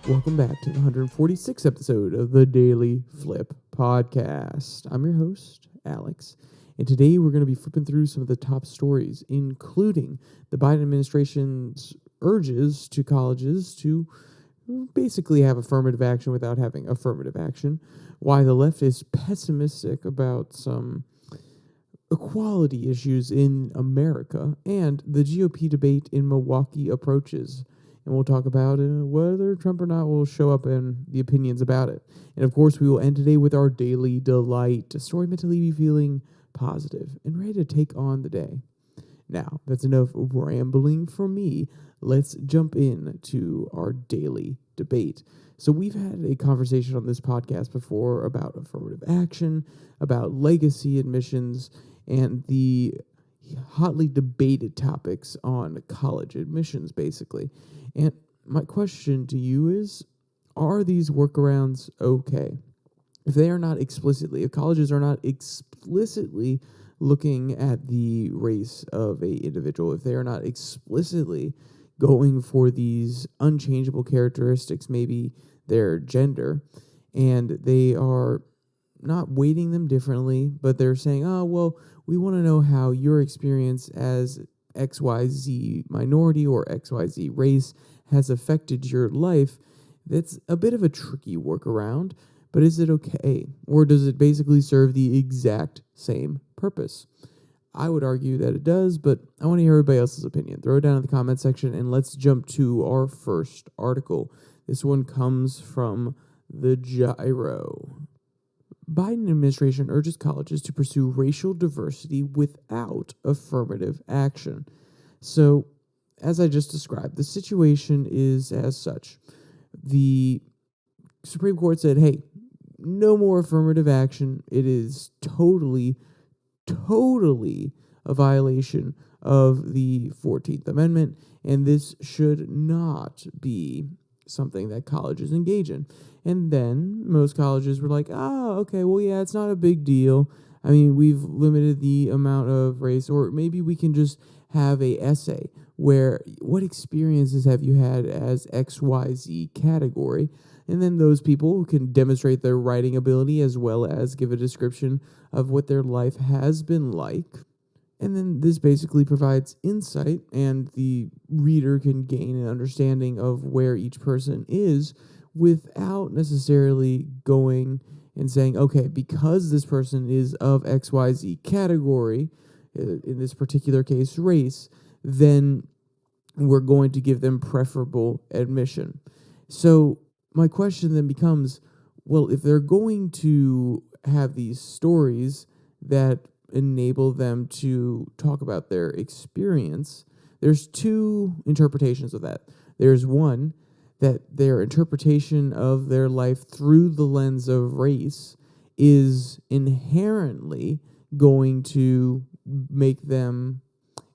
Welcome back to the 146th episode of the Daily Flip podcast. I'm your host, Alex, and today we're going to be flipping through some of the top stories, including the Biden administration's urges to colleges to basically have affirmative action without having affirmative action, why the left is pessimistic about some equality issues in America, and the GOP debate in Milwaukee approaches. And we'll talk about whether Trump or not will show up and the opinions about it. And of course, we will end today with our daily delight, a story meant to leave you feeling positive and ready to take on the day. Now, that's enough rambling from me. Let's jump into our daily debate. So we've had a conversation on this podcast before about affirmative action, about legacy admissions, and the hotly debated topics on college admissions, basically. And my question to you is, are these workarounds okay? If colleges are not explicitly looking at the race of a individual, if they are not explicitly going for these unchangeable characteristics, maybe their gender, and they are not weighting them differently, but they're saying, oh, well, we want to know how your experience as XYZ minority or XYZ race has affected your life. That's a bit of a tricky workaround, but is it okay? Or does it basically serve the exact same purpose? I would argue that it does, but I want to hear everybody else's opinion. Throw it down in the comment section, and let's jump to our first article. This one comes from the Gyro. Biden administration urges colleges to pursue racial diversity without affirmative action. So, as I just described, the situation is as such. The Supreme Court said, hey, no more affirmative action. It is totally a violation of the 14th Amendment, and this should not be something that colleges engage in. And then most colleges were like, okay, well, yeah, it's not a big deal. I mean, we've limited the amount of race, or maybe we can just have a essay where what experiences have you had as XYZ category? And then those people can demonstrate their writing ability as well as give a description of what their life has been like. And then this basically provides insight, and the reader can gain an understanding of where each person is without necessarily going and saying, okay, because this person is of XYZ category, in this particular case, race, then we're going to give them preferable admission. So my question then becomes, well, if they're going to have these stories that enable them to talk about their experience, there's two interpretations of that. There's one, that their interpretation of their life through the lens of race is inherently going to make them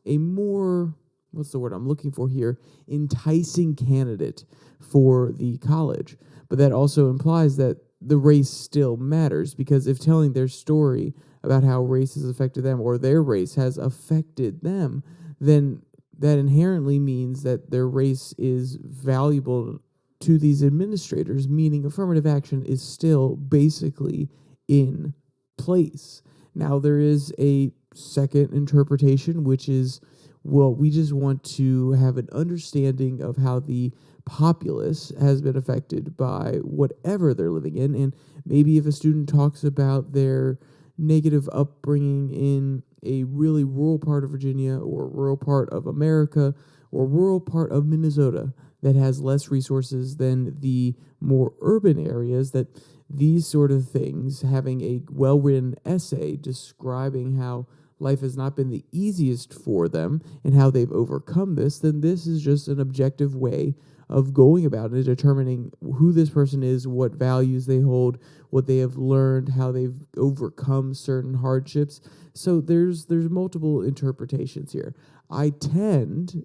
a more, what's the word I'm looking for here, enticing candidate for the college. But that also implies that the race still matters, because if telling their story about how race has affected them or their race has affected them, then that inherently means that their race is valuable to these administrators, meaning affirmative action is still basically in place. Now, there is a second interpretation, which is, well, we just want to have an understanding of how the populace has been affected by whatever they're living in. And maybe if a student talks about their negative upbringing in a really rural part of Virginia or rural part of America or rural part of Minnesota that has less resources than the more urban areas, that these sort of things, having a well-written essay describing how life has not been the easiest for them and how they've overcome this, then this is just an objective way of going about it, determining who this person is, what values they hold, what they have learned, how they've overcome certain hardships. So there's multiple interpretations here. I tend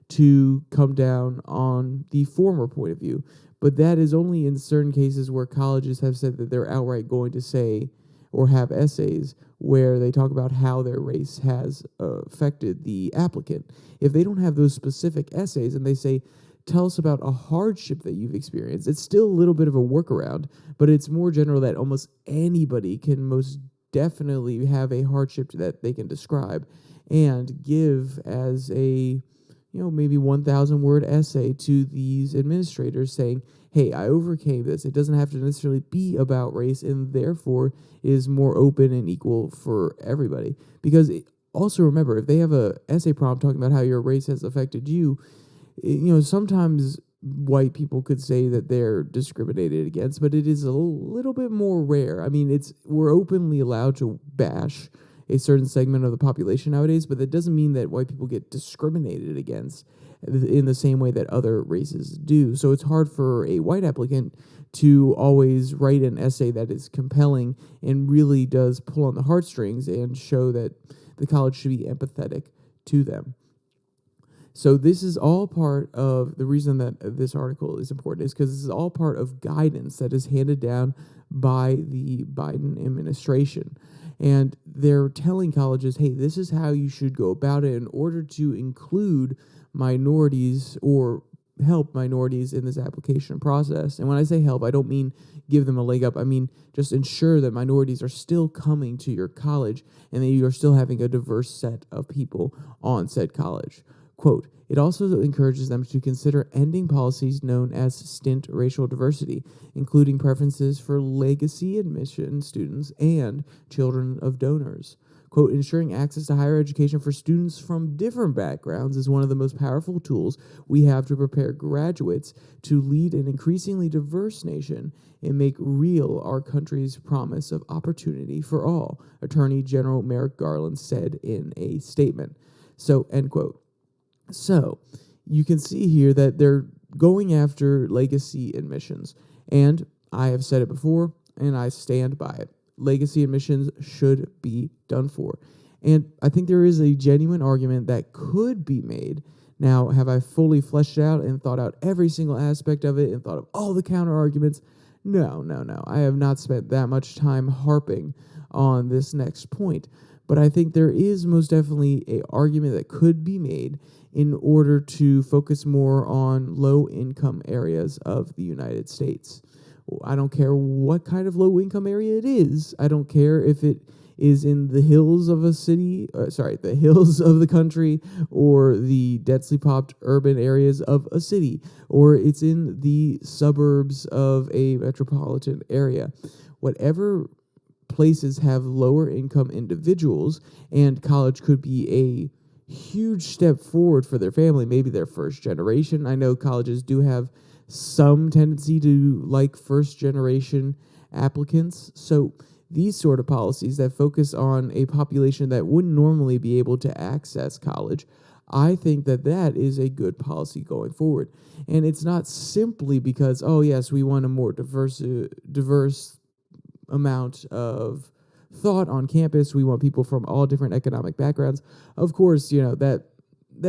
to come down on the former point of view, but that is only in certain cases where colleges have said that they're outright going to say or have essays where they talk about how their race has affected the applicant. If they don't have those specific essays and they say, tell us about a hardship that you've experienced. It's still a little bit of a workaround, but it's more general that almost anybody can most definitely have a hardship that they can describe and give as a, maybe 1,000 word essay to these administrators saying, hey, I overcame this. It doesn't have to necessarily be about race, and therefore is more open and equal for everybody. Because also remember, if they have a essay prompt talking about how your race has affected you, sometimes white people could say that they're discriminated against, but it is a little bit more rare. I mean, we're openly allowed to bash a certain segment of the population nowadays, but that doesn't mean that white people get discriminated against in the same way that other races do. So it's hard for a white applicant to always write an essay that is compelling and really does pull on the heartstrings and show that the college should be empathetic to them. So this is all part of the reason that this article is important, is because this is all part of guidance that is handed down by the Biden administration. And they're telling colleges, hey, this is how you should go about it in order to include minorities or help minorities in this application process. And when I say help, I don't mean give them a leg up. I mean just ensure that minorities are still coming to your college and that you are still having a diverse set of people on said college. Quote, it also encourages them to consider ending policies known as stint racial diversity, including preferences for legacy admission students and children of donors. Quote, ensuring access to higher education for students from different backgrounds is one of the most powerful tools we have to prepare graduates to lead an increasingly diverse nation and make real our country's promise of opportunity for all, Attorney General Merrick Garland said in a statement. So, end quote. So, you can see here that they're going after legacy admissions. And I have said it before, and I stand by it. Legacy admissions should be done for. And I think there is a genuine argument that could be made. Now, have I fully fleshed out and thought out every single aspect of it and thought of all the counter arguments? No. I have not spent that much time harping on this next point. But I think there is most definitely an argument that could be made in order to focus more on low-income areas of the United States. I don't care what kind of low-income area it is. I don't care if it is in the hills of a city, the hills of the country, or the densely populated urban areas of a city, or it's in the suburbs of a metropolitan area. Whatever places have lower income individuals, and college could be a huge step forward for their family, maybe their first generation. I know colleges do have some tendency to like first generation applicants. So these sort of policies that focus on a population that wouldn't normally be able to access college, I think that that is a good policy going forward. And it's not simply because, oh yes, we want a more diverse amount of thought on campus. We want people from all different economic backgrounds. Of course, that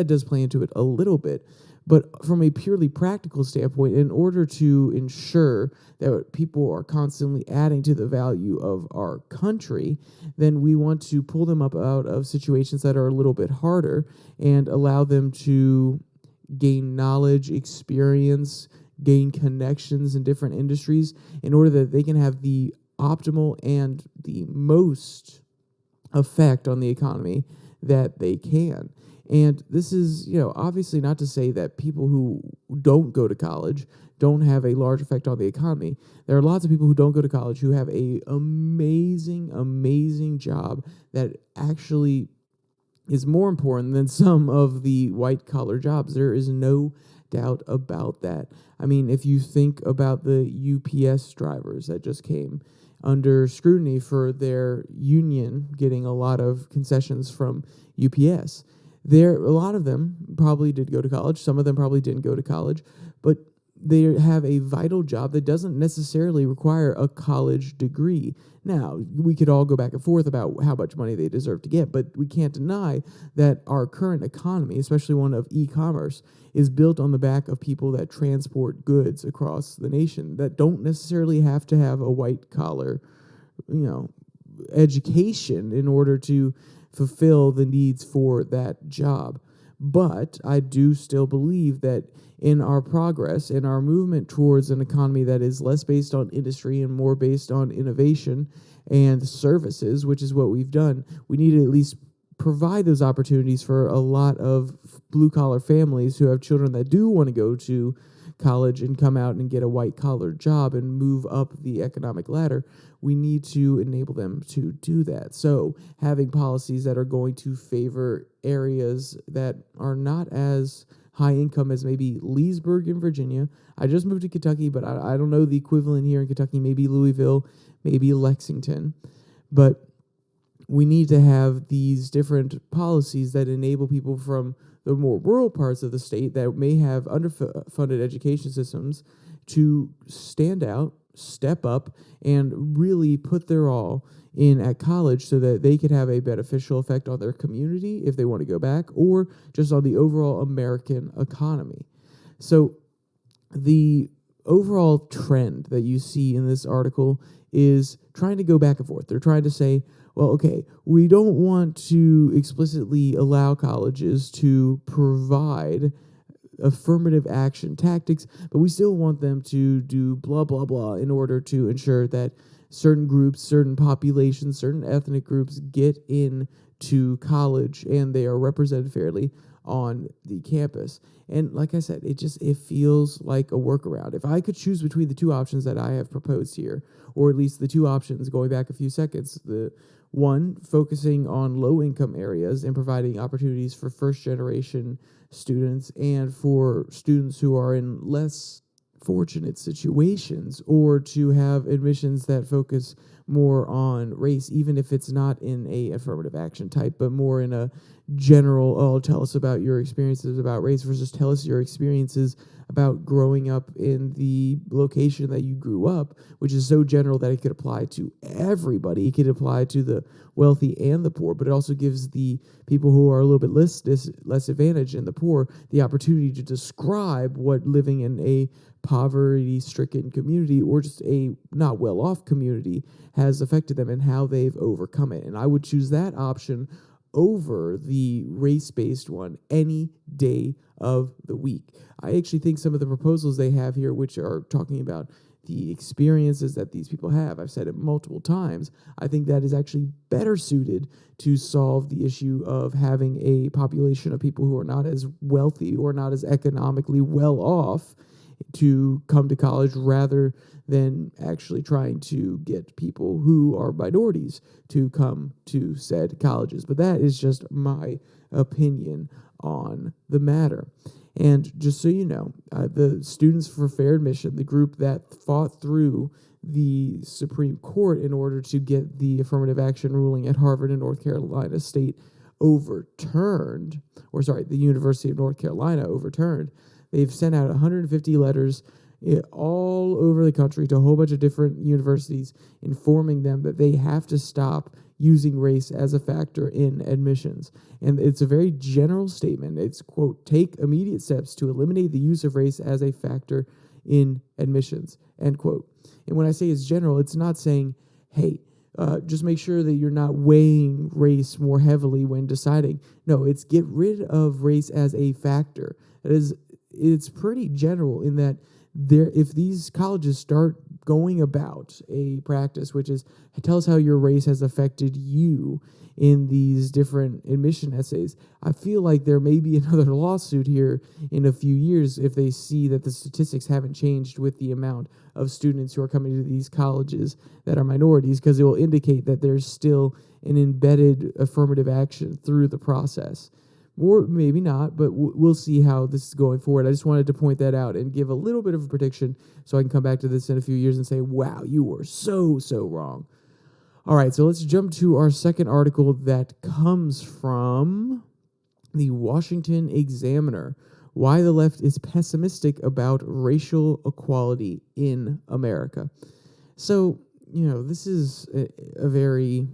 does play into it a little bit. But from a purely practical standpoint, in order to ensure that people are constantly adding to the value of our country, then we want to pull them up out of situations that are a little bit harder and allow them to gain knowledge, experience, gain connections in different industries in order that they can have the optimal and the most effect on the economy that they can. And this is, obviously not to say that people who don't go to college don't have a large effect on the economy. There are lots of people who don't go to college who have a amazing job that actually is more important than some of the white-collar jobs. There is no doubt about that. I mean, if you think about the UPS drivers that just came under scrutiny for their union getting a lot of concessions from UPS, a lot of them probably did go to college. Some of them probably didn't go to college, but they have a vital job that doesn't necessarily require a college degree. Now, we could all go back and forth about how much money they deserve to get, but we can't deny that our current economy, especially one of e-commerce, is built on the back of people that transport goods across the nation that don't necessarily have to have a white-collar, education in order to fulfill the needs for that job. But I do still believe that in our progress, in our movement towards an economy that is less based on industry and more based on innovation and services, which is what we've done, we need to at least provide those opportunities for a lot of blue-collar families who have children that do want to go to college and come out and get a white-collar job and move up the economic ladder. We need to enable them to do that. So having policies that are going to favor areas that are not as high income as maybe Leesburg in Virginia. I just moved to Kentucky, but I don't know the equivalent here in Kentucky, maybe Louisville, maybe Lexington. But we need to have these different policies that enable people from the more rural parts of the state that may have underfunded education systems to stand out, step up, and really put their all in at college so that they could have a beneficial effect on their community if they want to go back, or just on the overall American economy. So the overall trend that you see in this article is trying to go back and forth. They're trying to say, well, okay, we don't want to explicitly allow colleges to provide affirmative action tactics, but we still want them to do blah, blah, blah in order to ensure that certain groups, certain populations, certain ethnic groups get into college and they are represented fairly on the campus. And like I said, it feels like a workaround. If I could choose between the two options that I have proposed here, or at least the two options going back a few seconds, the one focusing on low-income areas and providing opportunities for first-generation students and for students who are in less fortunate situations, or to have admissions that focus more on race, even if it's not in a affirmative action type, but more in a general, oh, tell us about your experiences about race versus tell us your experiences about growing up in the location that you grew up, which is so general that it could apply to everybody. It could apply to the wealthy and the poor, but it also gives the people who are a little bit less advantaged and the poor the opportunity to describe what living in a poverty-stricken community or just a not well-off community has affected them and how they've overcome it. And I would choose that option over the race-based one any day of the week. I actually think some of the proposals they have here, which are talking about the experiences that these people have, I've said it multiple times, I think that is actually better suited to solve the issue of having a population of people who are not as wealthy or not as economically well off to come to college, rather than actually trying to get people who are minorities to come to said colleges. But that is just my opinion on the matter. And just so you know, the Students for Fair Admission, the group that fought through the Supreme Court in order to get the affirmative action ruling at Harvard and North Carolina State overturned, the University of North Carolina overturned, they've sent out 150 letters all over the country to a whole bunch of different universities informing them that they have to stop using race as a factor in admissions. And it's a very general statement. It's, quote, take immediate steps to eliminate the use of race as a factor in admissions, end quote. And when I say it's general, it's not saying, hey, just make sure that you're not weighing race more heavily when deciding. No, it's get rid of race as a factor. It's pretty general in that if these colleges start going about a practice, which is tell us how your race has affected you in these different admission essays, I feel like there may be another lawsuit here in a few years if they see that the statistics haven't changed with the amount of students who are coming to these colleges that are minorities, because it will indicate that there's still an embedded affirmative action through the process. Or maybe not, but we'll see how this is going forward. I just wanted to point that out and give a little bit of a prediction so I can come back to this in a few years and say, wow, you were so wrong. All right, so let's jump to our second article that comes from the Washington Examiner. Why the left is pessimistic about racial equality in America. So, this is a very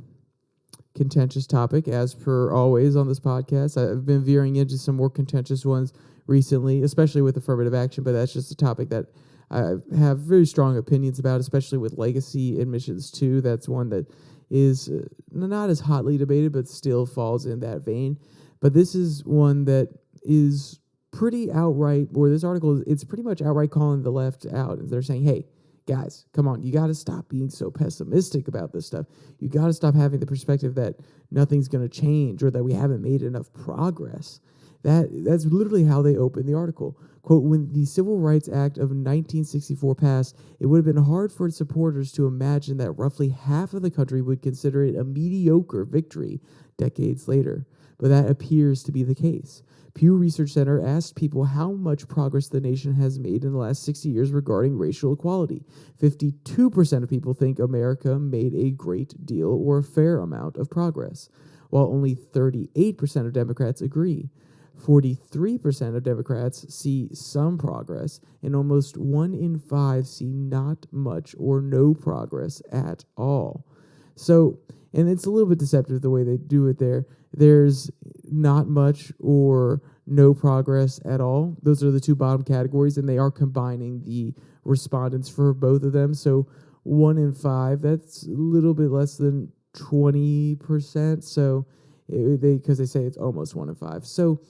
contentious topic, as per always on this podcast. I've been veering into some more contentious ones recently, especially with affirmative action, but that's just a topic that I have very strong opinions about, especially with legacy admissions too. That's one that is not as hotly debated, but still falls in that vein. But this is one that is pretty outright, or this article, it's pretty much outright calling the left out. They're saying, hey, guys, come on, you got to stop being so pessimistic about this stuff. You got to stop having the perspective that nothing's going to change or that we haven't made enough progress. That's literally how they open the article. Quote, when the Civil Rights Act of 1964 passed, it would have been hard for its supporters to imagine that roughly half of the country would consider it a mediocre victory decades later. But that appears to be the case. Pew Research Center asked people how much progress the nation has made in the last 60 years regarding racial equality. 52% of people think America made a great deal or a fair amount of progress, while only 38% of Democrats agree. 43% of Democrats see some progress, and almost 1 in 5 see not much or no progress at all. So, and it's a little bit deceptive the way they do it there. There's not much or no progress at all. Those are the two bottom categories, and they are combining the respondents for both of them. So 1 in 5, that's a little bit less than 20%. So because they say it's almost 1 in 5. So,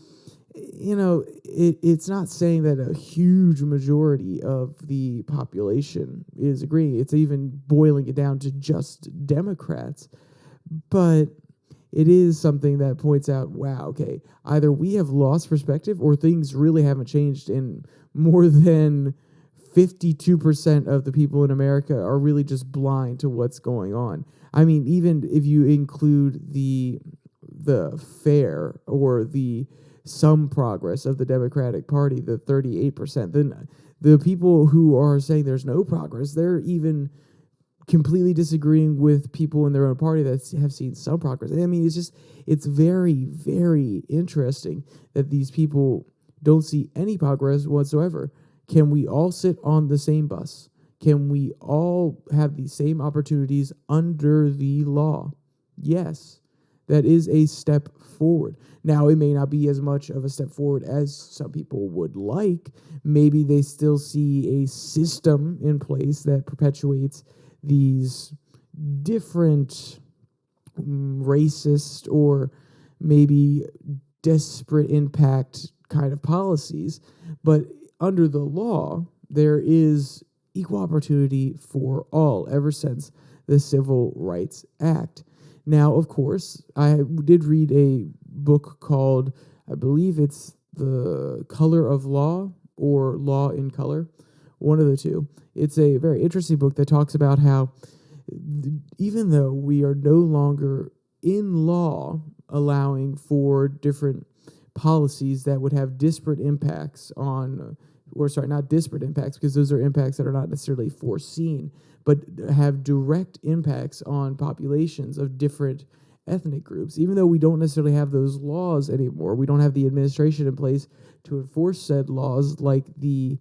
it's not saying that a huge majority of the population is agreeing. It's even boiling it down to just Democrats. But it is something that points out, wow, okay, either we have lost perspective or things really haven't changed, and more than 52% of the people in America are really just blind to what's going on. I mean, even if you include the fair or the some progress of the Democratic Party, the 38%, then the people who are saying there's no progress, they're even completely disagreeing with people in their own party that have seen some progress. I mean, it's very, very interesting that these people don't see any progress whatsoever. Can we all sit on the same bus? Can we all have the same opportunities under the law? Yes, that is a step forward. Now, it may not be as much of a step forward as some people would like. Maybe they still see a system in place that perpetuates these different racist or maybe disparate impact kind of policies. But under the law, there is equal opportunity for all ever since the Civil Rights Act. Now, of course, I did read a book called, I believe it's The Color of Law or Law in Color, one of the two. It's a very interesting book that talks about how even though we are no longer in law allowing for different policies that would have disparate impacts on, or sorry, not disparate impacts, because those are impacts that are not necessarily foreseen, but have direct impacts on populations of different ethnic groups. Even though we don't necessarily have those laws anymore, we don't have the administration in place to enforce said laws like the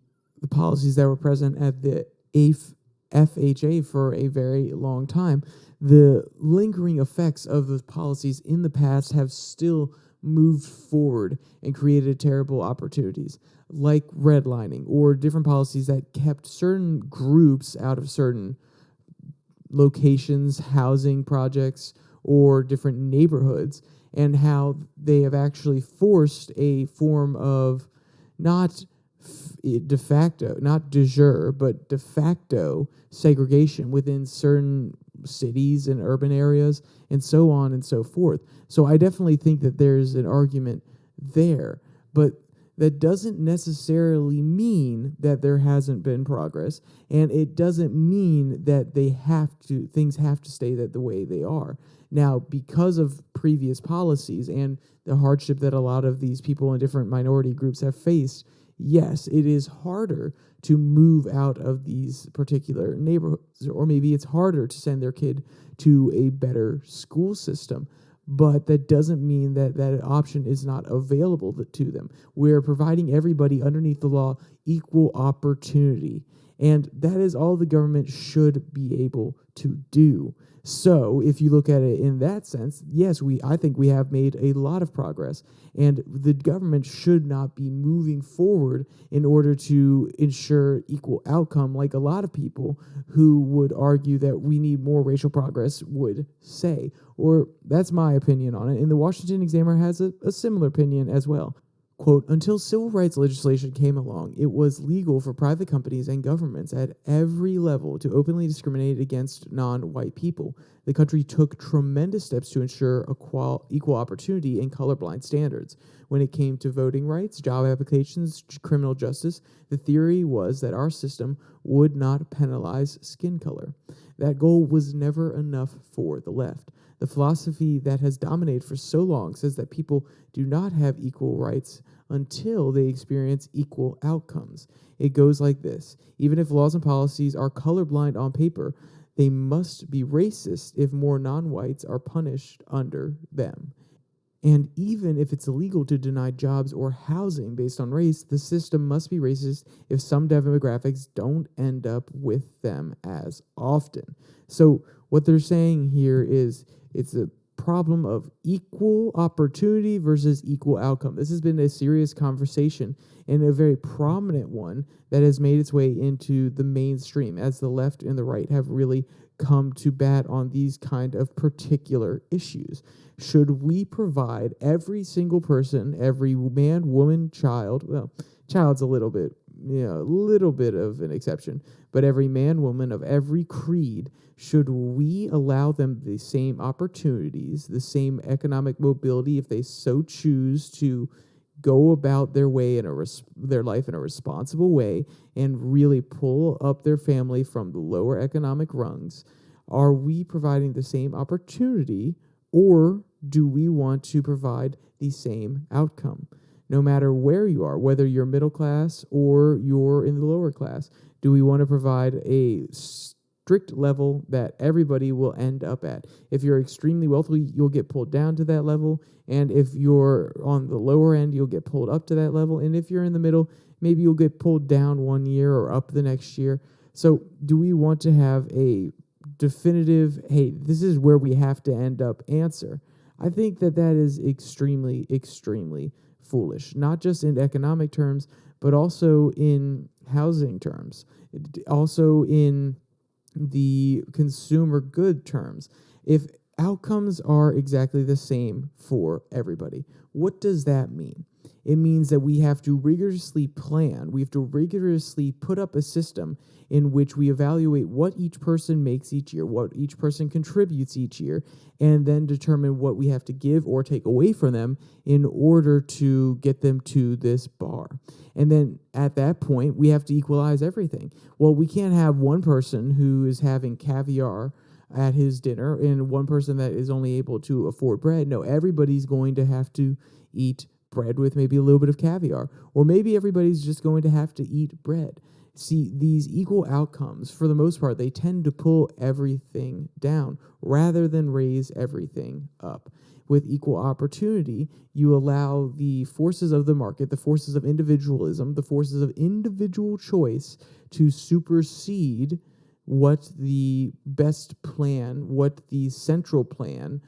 policies that were present at the FHA for a very long time. The lingering effects of those policies in the past have still moved forward and created terrible opportunities, like redlining or different policies that kept certain groups out of certain locations, housing projects, or different neighborhoods, and how they have actually forced a form of not de facto, not de jure, but de facto segregation within certain cities and urban areas, and so on and so forth. So I definitely think that there's an argument there, but that doesn't necessarily mean that there hasn't been progress, and it doesn't mean that things have to stay the way they are. Now, because of previous policies and the hardship that a lot of these people in different minority groups have faced, yes, it is harder to move out of these particular neighborhoods, or maybe it's harder to send their kid to a better school system. But that doesn't mean that that option is not available to them. We're providing everybody underneath the law equal opportunity. And that is all the government should be able to do. So if you look at it in that sense, yes, I think we have made a lot of progress, and the government should not be moving forward in order to ensure equal outcome, like a lot of people who would argue that we need more racial progress would say. Or that's my opinion on it. And the Washington Examiner has a similar opinion as well. Quote, until civil rights legislation came along, it was legal for private companies and governments at every level to openly discriminate against non-white people. The country took tremendous steps to ensure equal opportunity and colorblind standards. When it came to voting rights, job applications, criminal justice, the theory was that our system would not penalize skin color. That goal was never enough for the left. The philosophy that has dominated for so long says that people do not have equal rights until they experience equal outcomes. It goes like this. Even if laws and policies are colorblind on paper, they must be racist if more non-whites are punished under them. And even if it's illegal to deny jobs or housing based on race, the system must be racist if some demographics don't end up with them as often. So what they're saying here is it's a problem of equal opportunity versus equal outcome. This has been a serious conversation and a very prominent one that has made its way into the mainstream as the left and the right have really come to bat on these kind of particular issues. Should we provide every single person, every man, woman, child, well, child's a little bit of an exception, but every man, woman of every creed, should we allow them the same opportunities, the same economic mobility if they so choose to go about their way their life in a responsible way and really pull up their family from the lower economic rungs? Are we providing the same opportunity, or do we want to provide the same outcome? No matter where you are, whether you're middle class or you're in the lower class, do we want to provide a strict level that everybody will end up at? If you're extremely wealthy, you'll get pulled down to that level. And if you're on the lower end, you'll get pulled up to that level. And if you're in the middle, maybe you'll get pulled down one year or up the next year. So do we want to have a definitive, hey, this is where we have to end up answer? I think that is extremely, extremely foolish, not just in economic terms, but also in housing terms, also in the consumer good terms. If outcomes are exactly the same for everybody, what does that mean? It means that we have to rigorously plan. We have to rigorously put up a system in which we evaluate what each person makes each year, what each person contributes each year, and then determine what we have to give or take away from them in order to get them to this bar. And then at that point, we have to equalize everything. Well, we can't have one person who is having caviar at his dinner and one person that is only able to afford bread. No, everybody's going to have to eat bread with maybe a little bit of caviar, or maybe everybody's just going to have to eat bread. See, these equal outcomes, for the most part, they tend to pull everything down rather than raise everything up. With equal opportunity, you allow the forces of the market, the forces of individualism, the forces of individual choice to supersede what the best plan, what the central plan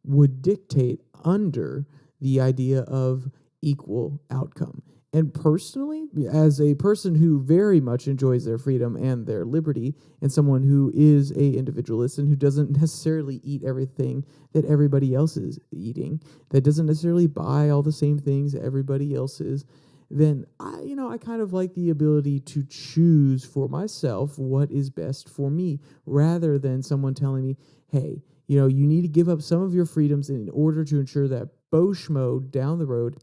would dictate under the idea of equal outcome. And personally, as a person who very much enjoys their freedom and their liberty, and someone who is a individualist and who doesn't necessarily eat everything that everybody else is eating, that doesn't necessarily buy all the same things that everybody else is, then I kind of like the ability to choose for myself what is best for me, rather than someone telling me, hey, you need to give up some of your freedoms in order to ensure that Beau Schmo down the road,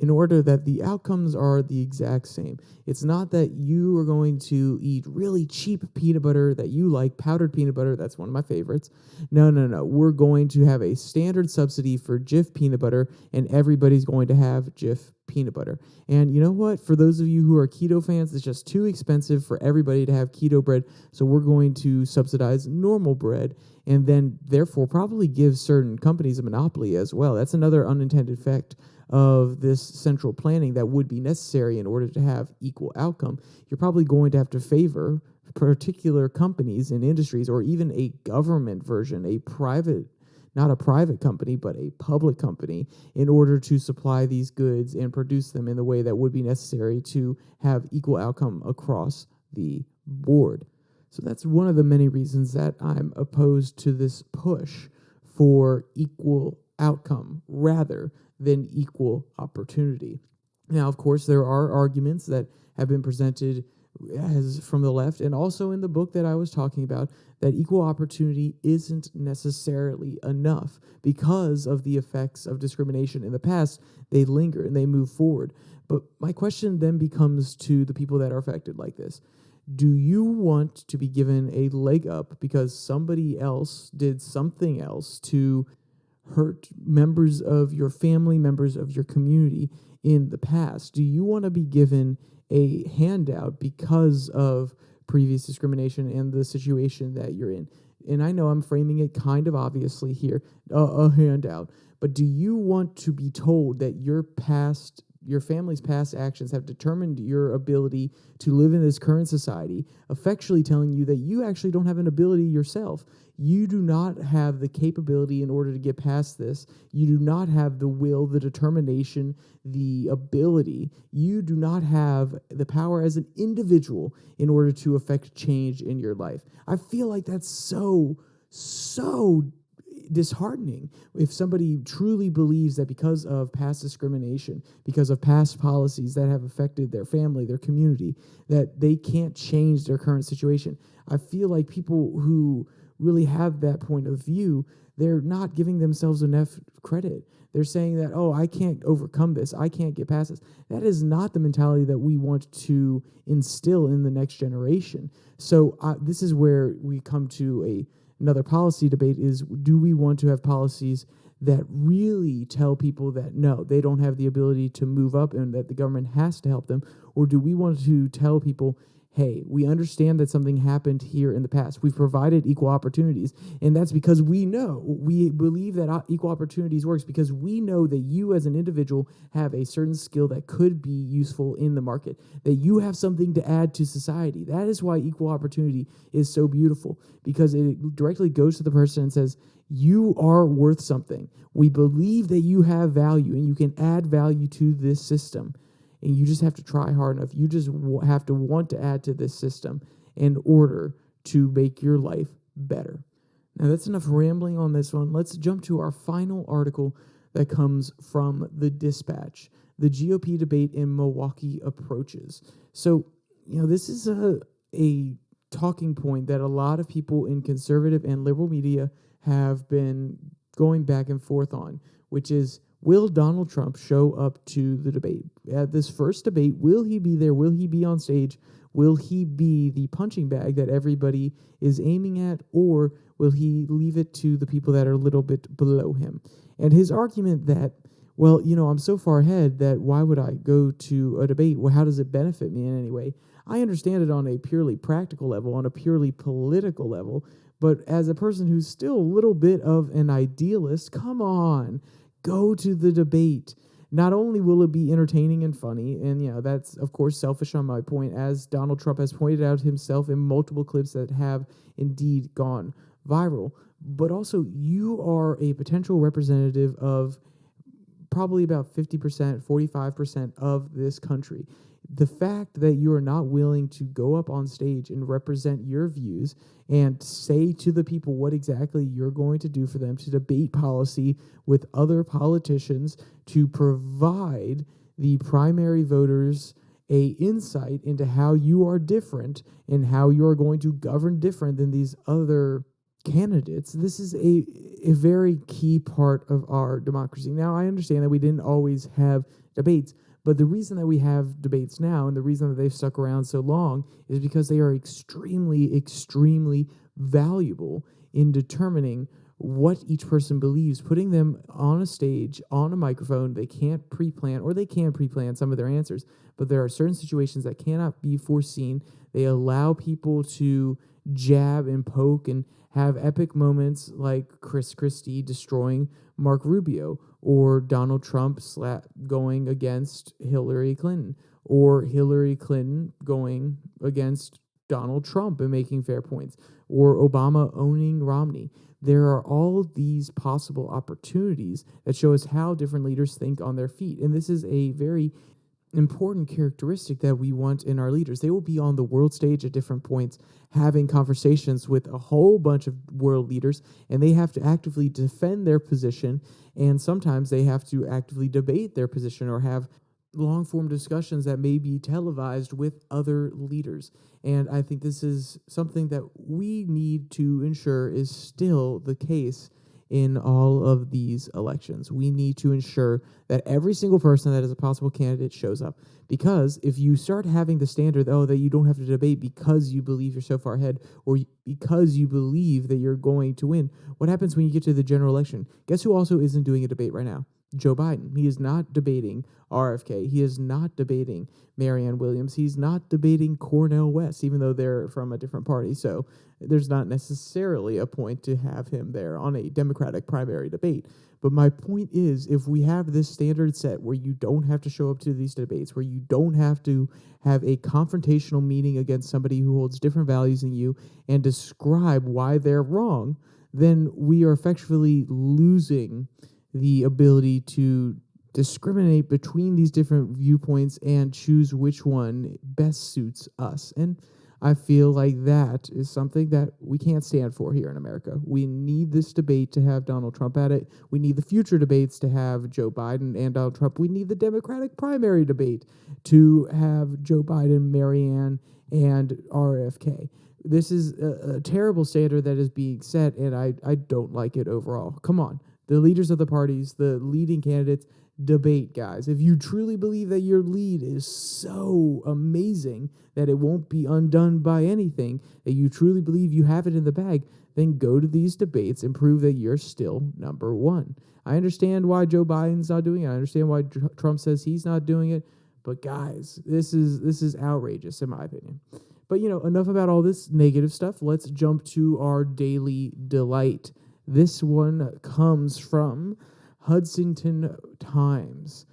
in order that the outcomes are the exact same. It's not that you are going to eat really cheap peanut butter that you like, powdered peanut butter, that's one of my favorites. No. We're going to have a standard subsidy for Jif peanut butter, and everybody's going to have Jif peanut butter. And you know what? For those of you who are keto fans, it's just too expensive for everybody to have keto bread, so we're going to subsidize normal bread, and then therefore probably give certain companies a monopoly as well. That's another unintended effect of this central planning that would be necessary in order to have equal outcome. You're probably going to have to favor particular companies and industries, or even a government version, not a private company, but a public company, in order to supply these goods and produce them in the way that would be necessary to have equal outcome across the board. So that's one of the many reasons that I'm opposed to this push for equal outcome rather than equal opportunity. Now, of course, there are arguments that have been presented as from the left and also in the book that I was talking about that equal opportunity isn't necessarily enough because of the effects of discrimination in the past. They linger and they move forward. But my question then becomes to the people that are affected like this. Do you want to be given a leg up because somebody else did something else to hurt members of your family, members of your community in the past? Do you want to be given a handout because of previous discrimination and the situation that you're in? And I know I'm framing it kind of obviously here, a handout, but do you want to be told that your family's past actions have determined your ability to live in this current society, effectually telling you that you actually don't have an ability yourself? You do not have the capability in order to get past this. You do not have the will, the determination, the ability. You do not have the power as an individual in order to affect change in your life. I feel like that's so disheartening if somebody truly believes that because of past discrimination, because of past policies that have affected their family, their community, that they can't change their current situation. I feel like people who really have that point of view, they're not giving themselves enough credit. They're saying that, oh, I can't overcome this. I can't get past this. That is not the mentality that we want to instill in the next generation. So this is where we come to another policy debate is, do we want to have policies that really tell people that, no, they don't have the ability to move up and that the government has to help them? Or do we want to tell people, hey, we understand that something happened here in the past. We've provided equal opportunities, and that's because we believe that equal opportunities works because we know that you as an individual have a certain skill that could be useful in the market, that you have something to add to society. That is why equal opportunity is so beautiful, because it directly goes to the person and says, you are worth something. We believe that you have value and you can add value to this system. And you just have to try hard enough. You just have to want to add to this system in order to make your life better. Now, that's enough rambling on this one. Let's jump to our final article that comes from the Dispatch. The GOP debate in Milwaukee approaches. So, this is a talking point that a lot of people in conservative and liberal media have been going back and forth on, which is, will Donald Trump show up to the debate? At this first debate, will he be there? Will he be on stage? Will he be the punching bag that everybody is aiming at? Or will he leave it to the people that are a little bit below him? And his argument that, well, I'm so far ahead that why would I go to a debate? Well, how does it benefit me in any way? I understand it on a purely practical level, on a purely political level. But as a person who's still a little bit of an idealist, come on. Go to the debate. Not only will it be entertaining and funny, and that's of course selfish on my point, as Donald Trump has pointed out himself in multiple clips that have indeed gone viral, but also you are a potential representative of probably about 50%, 45% of this country. The fact that you are not willing to go up on stage and represent your views and say to the people what exactly you're going to do for them, to debate policy with other politicians, to provide the primary voters a insight into how you are different and how you are going to govern different than these other candidates. This is a very key part of our democracy. Now, I understand that we didn't always have debates, but the reason that we have debates now and the reason that they've stuck around so long is because they are extremely, extremely valuable in determining what each person believes, putting them on a stage, on a microphone. They can't pre-plan, or they can pre-plan some of their answers, but there are certain situations that cannot be foreseen. They allow people to jab and poke and have epic moments like Chris Christie destroying Mark Rubio, or Donald Trump going against Hillary Clinton, or Hillary Clinton going against Donald Trump and making fair points, or Obama owning Romney. There are all these possible opportunities that show us how different leaders think on their feet. And this is a very important characteristic that we want in our leaders. They will be on the world stage at different points, having conversations with a whole bunch of world leaders, and they have to actively defend their position, and sometimes they have to actively debate their position or have long-form discussions that may be televised with other leaders. And I think this is something that we need to ensure is still the case in all of these elections. We need to ensure that every single person that is a possible candidate shows up. Because if you start having the standard, that you don't have to debate because you believe you're so far ahead or because you believe that you're going to win, what happens when you get to the general election? Guess who also isn't doing a debate right now? Joe Biden. He is not debating RFK. He is not debating Marianne Williams. He's not debating Cornel West, even though they're from a different party. So there's not necessarily a point to have him there on a Democratic primary debate. But my point is, if we have this standard set where you don't have to show up to these debates, where you don't have to have a confrontational meeting against somebody who holds different values than you and describe why they're wrong, then we are effectively losing the ability to discriminate between these different viewpoints and choose which one best suits us. And I feel like that is something that we can't stand for here in America. We need this debate to have Donald Trump at it. We need the future debates to have Joe Biden and Donald Trump. We need the Democratic primary debate to have Joe Biden, Marianne, and RFK. This is a terrible standard that is being set, and I don't like it overall. Come on. The leaders of the parties, the leading candidates, debate, guys. If you truly believe that your lead is so amazing that it won't be undone by anything, that you truly believe you have it in the bag, then go to these debates and prove that you're still number one. I understand why Joe Biden's not doing it. I understand why Trump says he's not doing it. But guys, this is outrageous in my opinion. But enough about all this negative stuff. Let's jump to our daily delight. This one comes from Hudsington Times.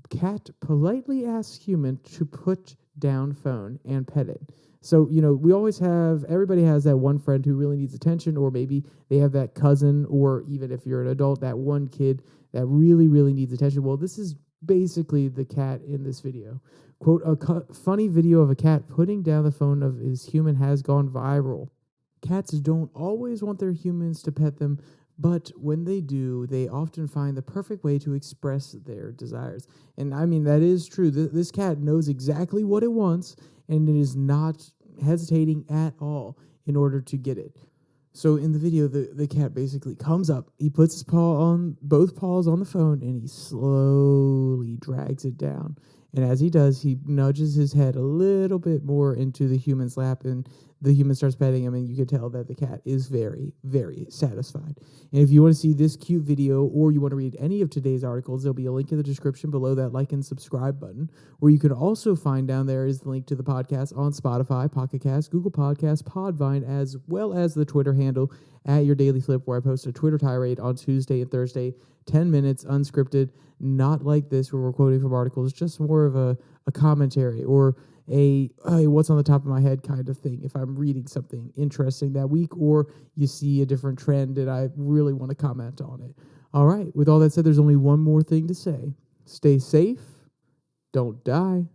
Cat politely asks human to put down phone and pet it. So, everybody has that one friend who really needs attention, or maybe they have that cousin, or even if you're an adult, that one kid that really, really needs attention. Well, this is basically the cat in this video. Quote, funny video of a cat putting down the phone of his human has gone viral. Cats don't always want their humans to pet them, but when they do, they often find the perfect way to express their desires. And I mean, that is true. This cat knows exactly what it wants, and it is not hesitating at all in order to get it. So in the video, the cat basically comes up, he puts his both paws on the phone, and he slowly drags it down. And as he does, he nudges his head a little bit more into the human's lap, and the human starts petting him, and you can tell that the cat is very, very satisfied. And if you want to see this cute video, or you want to read any of today's articles, there'll be a link in the description below that like and subscribe button, where you can also find down there is the link to the podcast on Spotify, Pocket Cast, Google Podcasts, Podvine, as well as the Twitter handle at your DailyFlip, where I post a Twitter tirade on Tuesday and Thursday, 10 minutes, unscripted, not like this where we're quoting from articles, just more of a commentary or a what's on the top of my head kind of thing if I'm reading something interesting that week, or you see a different trend and I really want to comment on it. All right, with all that said, there's only one more thing to say. Stay safe, don't die.